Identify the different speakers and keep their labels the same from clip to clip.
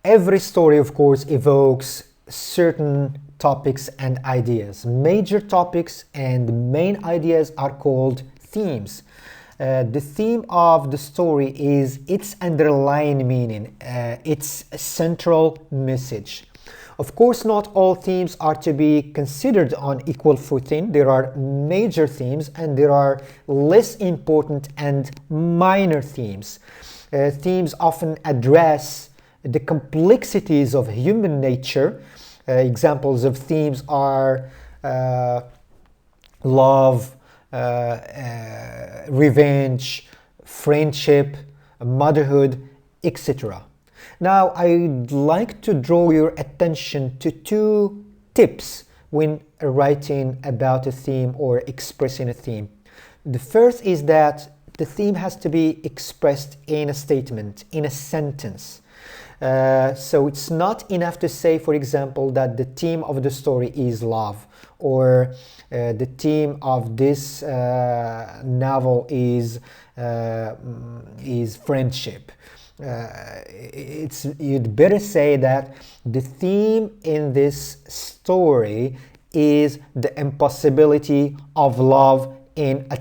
Speaker 1: Every story, of course, evokes certain topics and ideas. Major topics and main ideas are called themes. The theme of the story is its underlying meaning, its central message. Of course, not all themes are to be considered on equal footing. There are major themes and there are less important and minor themes. Themes often address the complexities of human nature. Examples of themes are love, revenge, friendship, motherhood, etc. Now, I'd like to draw your attention to two tips when writing about a theme or expressing a theme. The first is that the theme has to be expressed in a statement, in a sentence. So it's not enough to say, for example, that the theme of the story is love, or the theme of this novel is friendship. You'd better say that the theme in this story is the impossibility of love in a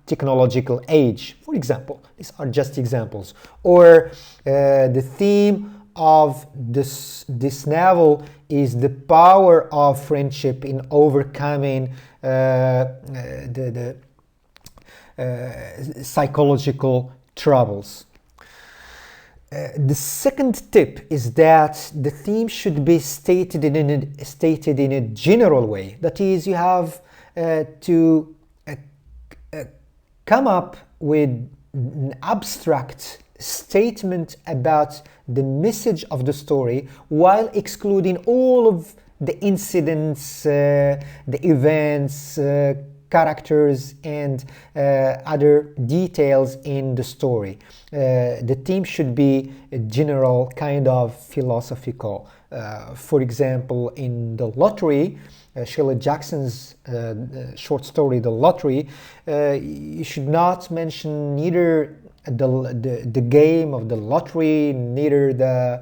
Speaker 1: technological age, for example. These are just examples. Or the theme of this novel is the power of friendship in overcoming the psychological troubles. The second tip is that the theme should be stated in a general way. That is, you have to come up with an abstract statement about the message of the story while excluding all of the incidents, the events, characters and other details in the story. The theme should be a general, kind of philosophical. For example, in The Lottery, Shirley Jackson's short story, The Lottery, you should not mention neither the game of the lottery, neither the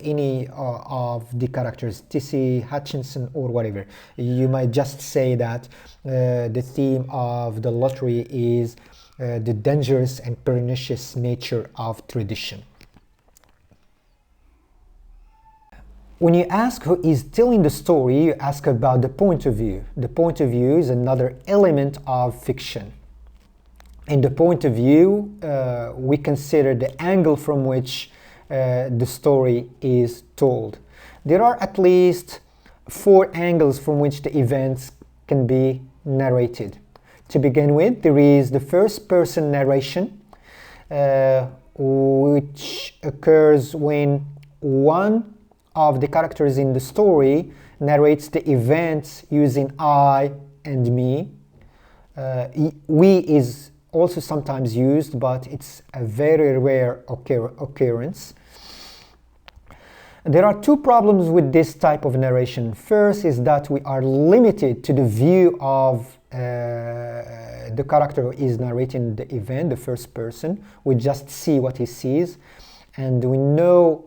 Speaker 1: any of the characters, T.C. Hutchinson or whatever. You might just say that the theme of the lottery is the dangerous and pernicious nature of tradition. When you ask who is telling the story, you ask about the point of view. The point of view is another element of fiction. In the point of view, we consider the angle from which the story is told. There are at least 4 angles from which the events can be narrated. To begin with, there is the first-person narration, which occurs when one of the characters in the story narrates the events using I and me. We is also sometimes used, but it's a very rare occurrence. There are 2 problems with this type of narration. First is that we are limited to the view of the character who is narrating the event, the first person. We just see what he sees, and we know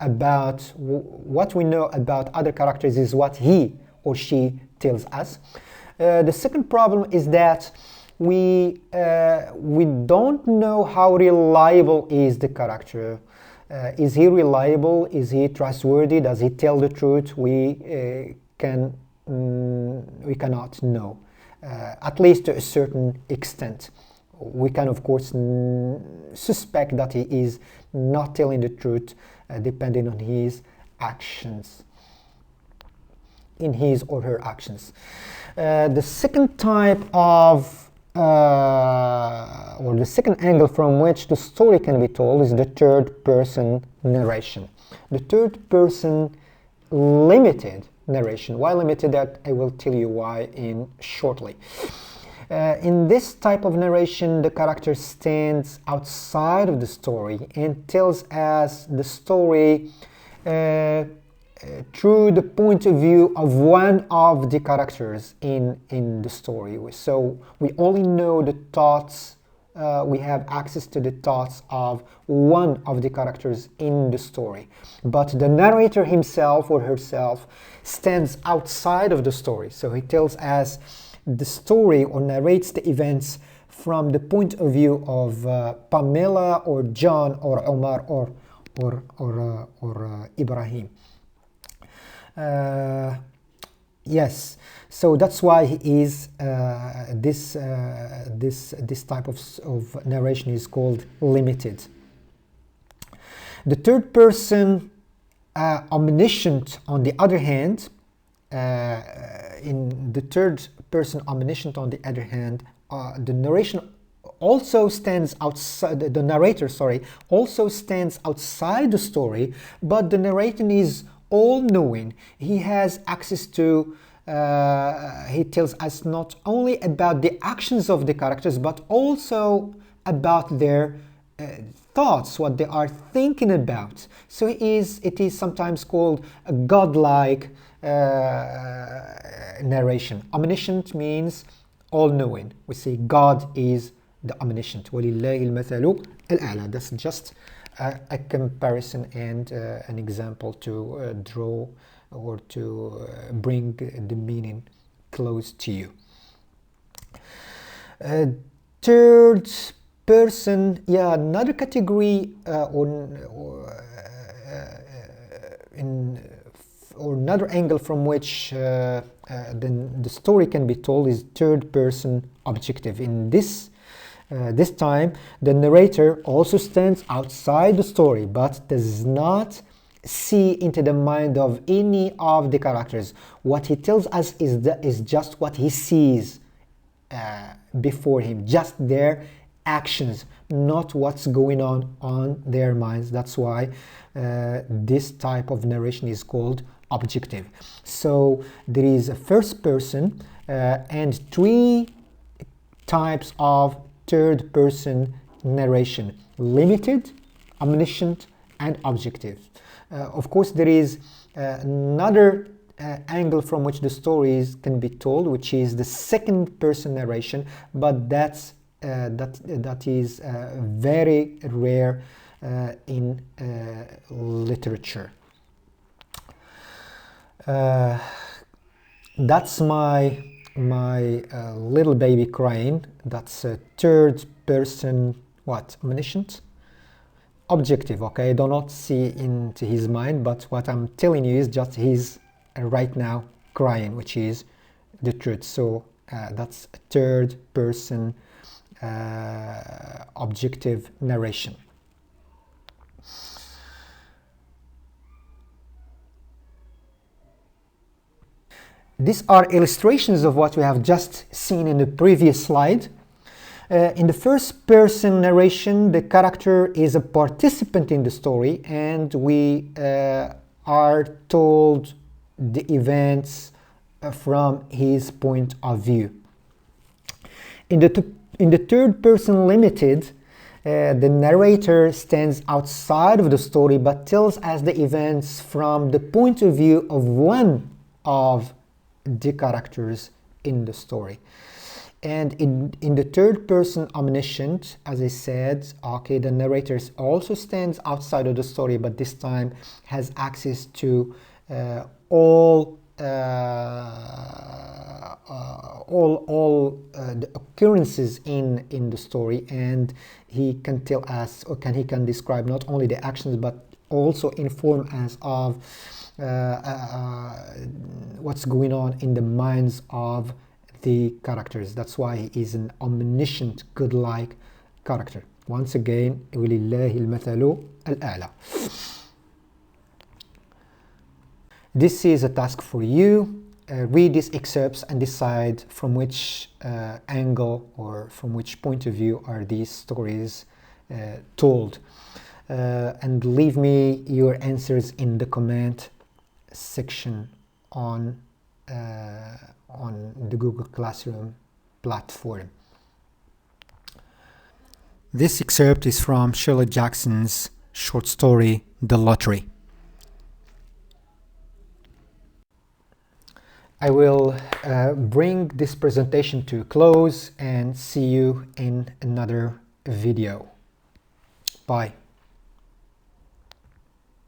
Speaker 1: about what we know about other characters is what he or she tells us. The second problem is that we don't know how reliable is the character. Is he reliable? Is he trustworthy? Does he tell the truth? We cannot know, at least to a certain extent. We can, of course, suspect that he is not telling the truth, depending on his actions, in his or her actions. The second type of or the second angle from which the story can be told is the third-person narration. The third-person limited narration. Why limited? That I will tell you why in shortly. In this type of narration, the character stands outside of the story and tells us the story through the point of view of one of the characters in the story. So we only know the thoughts we have access to the thoughts of one of the characters in the story. But the narrator himself or herself stands outside of the story. So he tells us the story or narrates the events from the point of view of Pamela or John or Omar or Ibrahim. Yes, so that's why he is this type of narration is called limited. The third person omniscient, on the other hand, in the third person omniscient, on the other hand, the narration also stands outside. The narrator, sorry, also stands outside the story, but the narrator is all-knowing. He has access to. He tells us not only about the actions of the characters, but also about their thoughts, what they are thinking about. So it is sometimes called a godlike narration. Omniscient means all-knowing. We say God is the omniscient. وَلِلَّهِ الْمَثَلُ الْأَعْلَى. That's just a comparison and an example to draw or to bring the meaning close to you. Third person, yeah, another category or another angle from which then the story can be told is third person objective. In this time, the narrator also stands outside the story but does not see into the mind of any of the characters. What he tells us is just what he sees before him, just their actions, not what's going on their minds. That's why this type of narration is called objective. So there is a first person and three types of third person narration: limited, omniscient, and objective. Of course, there is another angle from which the stories can be told, which is the second person narration, but that is very rare in literature. That's my little baby crying. That's a third person, what, omniscient? Objective, okay? I do not see into his mind, but what I'm telling you is just he's right now crying, which is the truth. So that's a third person objective narration. These are illustrations of what we have just seen in the previous slide. In the first person narration, the character is a participant in the story, and we are told the events from his point of view. In the third person limited, the narrator stands outside of the story but tells us the events from the point of view of one of the characters in the story. And in the third person omniscient, as I said, okay, the narrator also stands outside of the story, but this time has access to all the occurrences in the story, and he can tell us, or he can describe not only the actions but also inform us of what's going on in the minds of the characters. That's why he is an omniscient, godlike character. Once again, وَلِلَّهِ الْمَثَلُ الْأَعْلَى. This is a task for you. Read these excerpts and decide from which angle or from which point of view are these stories told. And leave me your answers in the comment section on the Google Classroom platform. This excerpt is from Shirley Jackson's short story, The Lottery. I will bring this presentation to a close and see you in another video. Bye.